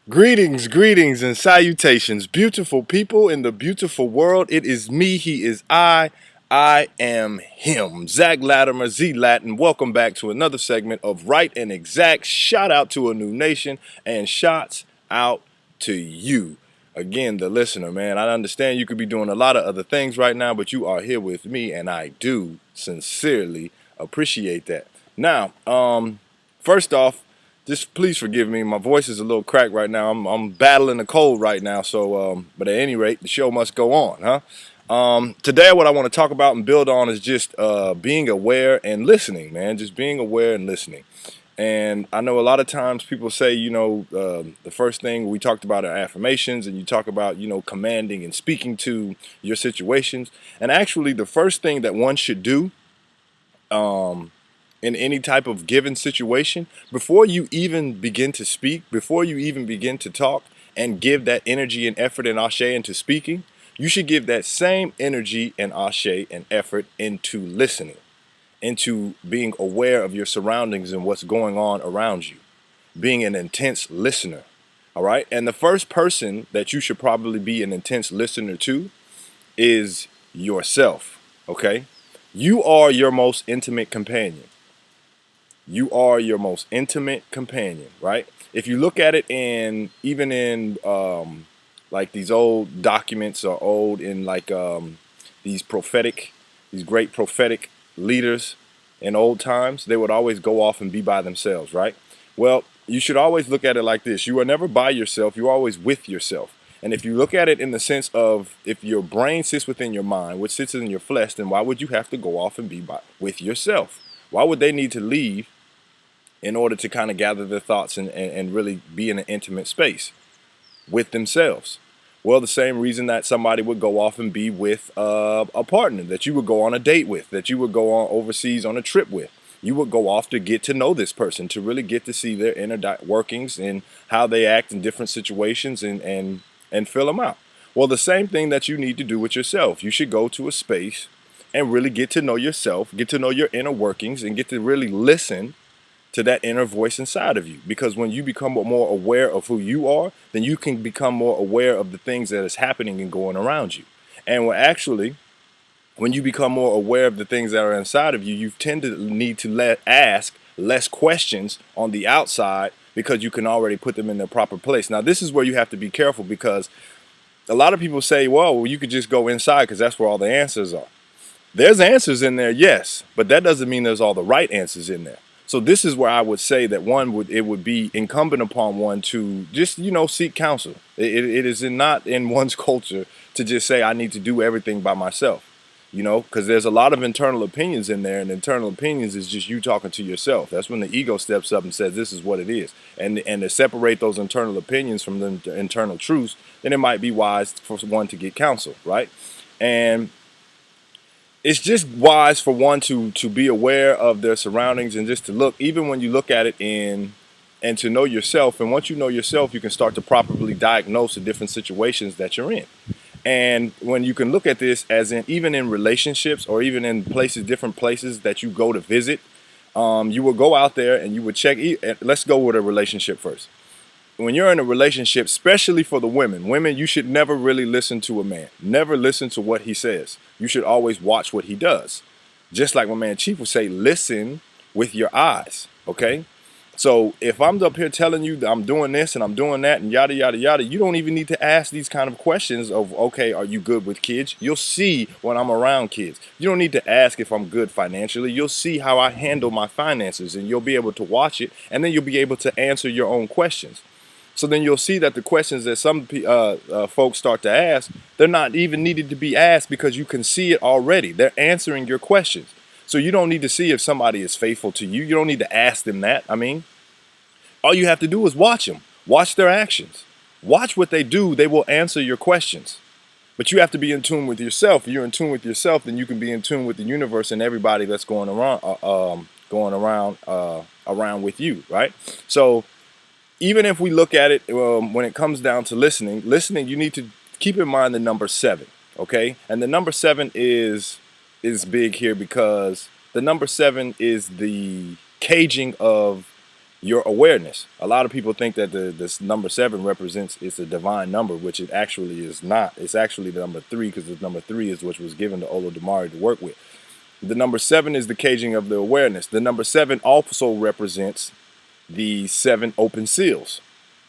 Greetings, and salutations, beautiful people in the beautiful world. It is me, he is I am him. Zach Latimer, Z Latin. Welcome back to another segment of Right and Ex-Zack. Shout out to a new nation and shots out to you. Again, the listener, man. I understand you could be doing a lot of other things right now, but you are here with me, and I do sincerely appreciate that. Now, first off, just please forgive me. My voice is a little cracked right now. I'm battling a cold right now. So, but at any rate, the show must go on, huh? Today, what I want to talk about and build on is just being aware and listening, man. Just being aware and listening. And I know a lot of times people say, the first thing we talked about are affirmations, and you talk about, commanding and speaking to your situations. And actually, the first thing that one should do, in any type of given situation, before you even begin to speak, before you even begin to talk and give that energy and effort and ashe into speaking, you should give that same energy and ashe and effort into listening, into being aware of your surroundings and what's going on around you, being an intense listener. All right. And the first person that you should probably be an intense listener to is yourself. Okay. You are your most intimate companion. You are your most intimate companion, right? If you look at it in even in like these old documents or old in like these prophetic, these great prophetic leaders in old times, they would always go off and be by themselves, right? Well, you should always look at it like this. You are never by yourself. You're always with yourself. And if you look at it in the sense of if your brain sits within your mind, which sits in your flesh, then why would you have to go off and be with yourself? Why would they need to leave in order to kind of gather their thoughts and really be in an intimate space with themselves? Well, the same reason that somebody would go off and be with a partner that you would go on a date with, that you would go on overseas on a trip with. You would go off to get to know this person, to really get to see their inner workings and how they act in different situations and fill them out. Well, the same thing that you need to do with yourself. You should go to a space and really get to know yourself, get to know your inner workings, and get to really listen to that inner voice inside of you. Because when you become more aware of who you are, then you can become more aware of the things that is happening and going around you. And when you become more aware of the things that are inside of you, you tend to need to ask less questions on the outside because you can already put them in their proper place. Now, this is where you have to be careful, because a lot of people say, well, you could just go inside because that's where all the answers are. There's answers in there, yes, but that doesn't mean there's all the right answers in there. So this is where I would say that it would be incumbent upon one to just, seek counsel. It is not in one's culture to just say, I need to do everything by myself, because there's a lot of internal opinions in there, and internal opinions is just you talking to yourself. That's when the ego steps up and says, this is what it is. And to separate those internal opinions from the internal truths, then it might be wise for one to get counsel, right? And it's just wise for one to be aware of their surroundings and just to look, even when you look at it and to know yourself. And once you know yourself, you can start to properly diagnose the different situations that you're in. And when you can look at this as in even in relationships or even in different places that you go to visit, you will go out there and you would check. Let's go with a relationship first. When you're in a relationship, especially for the women, you should never really listen to a man. Never listen to what he says. You should always watch what he does. Just like my man Chief would say, listen with your eyes, okay? So if I'm up here telling you that I'm doing this and I'm doing that and yada, yada, yada, you don't even need to ask these kind of questions of, okay, are you good with kids? You'll see when I'm around kids. You don't need to ask if I'm good financially. You'll see how I handle my finances, and you'll be able to watch it, and then you'll be able to answer your own questions. So then you'll see that the questions that some folks start to ask, they're not even needed to be asked, because you can see it already. They're answering your questions. So you don't need to see if somebody is faithful to you. You don't need to ask them that. I mean, all you have to do is watch them. Watch their actions. Watch what they do. They will answer your questions. But you have to be in tune with yourself. If you're in tune with yourself, then you can be in tune with the universe and everybody that's going around with you, right? So even if we look at it, when it comes down to listening, you need to keep in mind the number 7, okay? And the number 7 is big here, because the number 7 is the caging of your awareness. A lot of people think that this number 7 represents it's a divine number, which it actually is not. It's actually the number 3, because the number 3 is what was given to Olo Damari to work with. The number 7 is the caging of the awareness. The number 7 also represents the 7 open seals.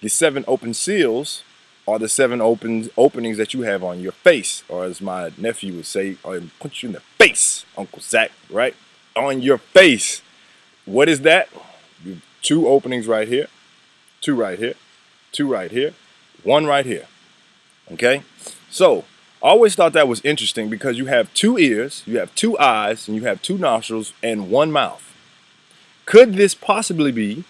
The 7 open seals are the 7 openings that you have on your face, or as my nephew would say, I'll punch you in the face, Uncle Zach, right? On your face. What is that? 2 openings right here, 2 right here, 2 right here, 1 right here. Okay? So, I always thought that was interesting because you have 2 ears, you have 2 eyes, and you have 2 nostrils and 1 mouth. Could this possibly be,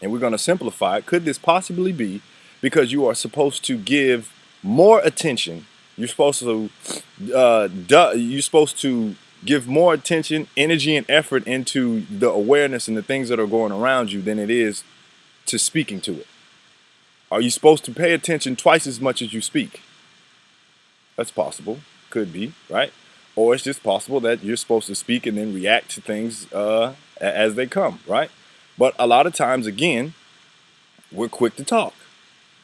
and we're going to simplify it, could this possibly be because you are supposed to give more attention, you're supposed to give more attention, energy, and effort into the awareness and the things that are going around you than it is to speaking to it? Are you supposed to pay attention twice as much as you speak? That's possible. Could be, right? Or it's just possible that you're supposed to speak and then react to things as they come, right? But a lot of times, again, we're quick to talk.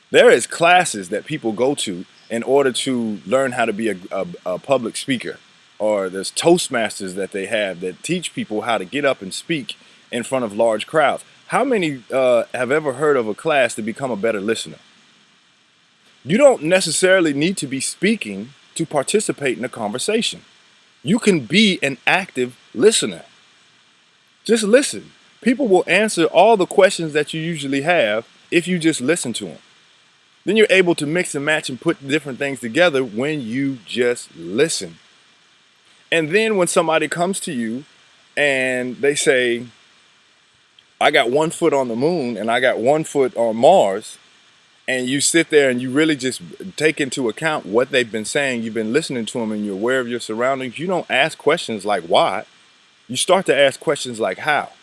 There is classes that people go to in order to learn how to be a public speaker. Or there's Toastmasters that they have that teach people how to get up and speak in front of large crowds. How many have ever heard of a class to become a better listener? You don't necessarily need to be speaking to participate in a conversation. You can be an active listener. Just listen. People will answer all the questions that you usually have if you just listen to them. Then you're able to mix and match and put different things together when you just listen. And then when somebody comes to you and they say, I got 1 foot on the moon and I got 1 foot on Mars, and you sit there and you really just take into account what they've been saying, you've been listening to them and you're aware of your surroundings, you don't ask questions like why. You start to ask questions like how.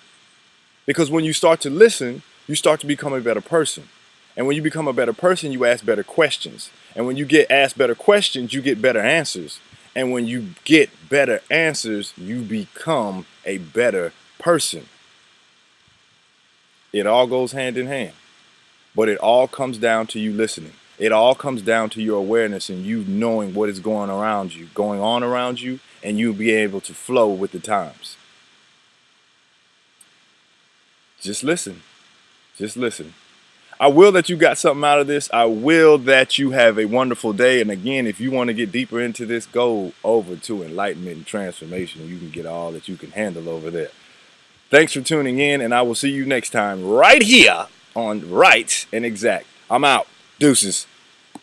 Because when you start to listen, you start to become a better person. And when you become a better person, you ask better questions. And when you get asked better questions, you get better answers. And when you get better answers, you become a better person. It all goes hand in hand. But it all comes down to you listening. It all comes down to your awareness and you knowing what is going on around you, and you being able to flow with the times. Just listen. Just listen. I will that you got something out of this. I will that you have a wonderful day. And again, if you want to get deeper into this, go over to Enlightenment and Transformation. You can get all that you can handle over there. Thanks for tuning in, and I will see you next time right here on Right and Ex-Zack. I'm out. Deuces.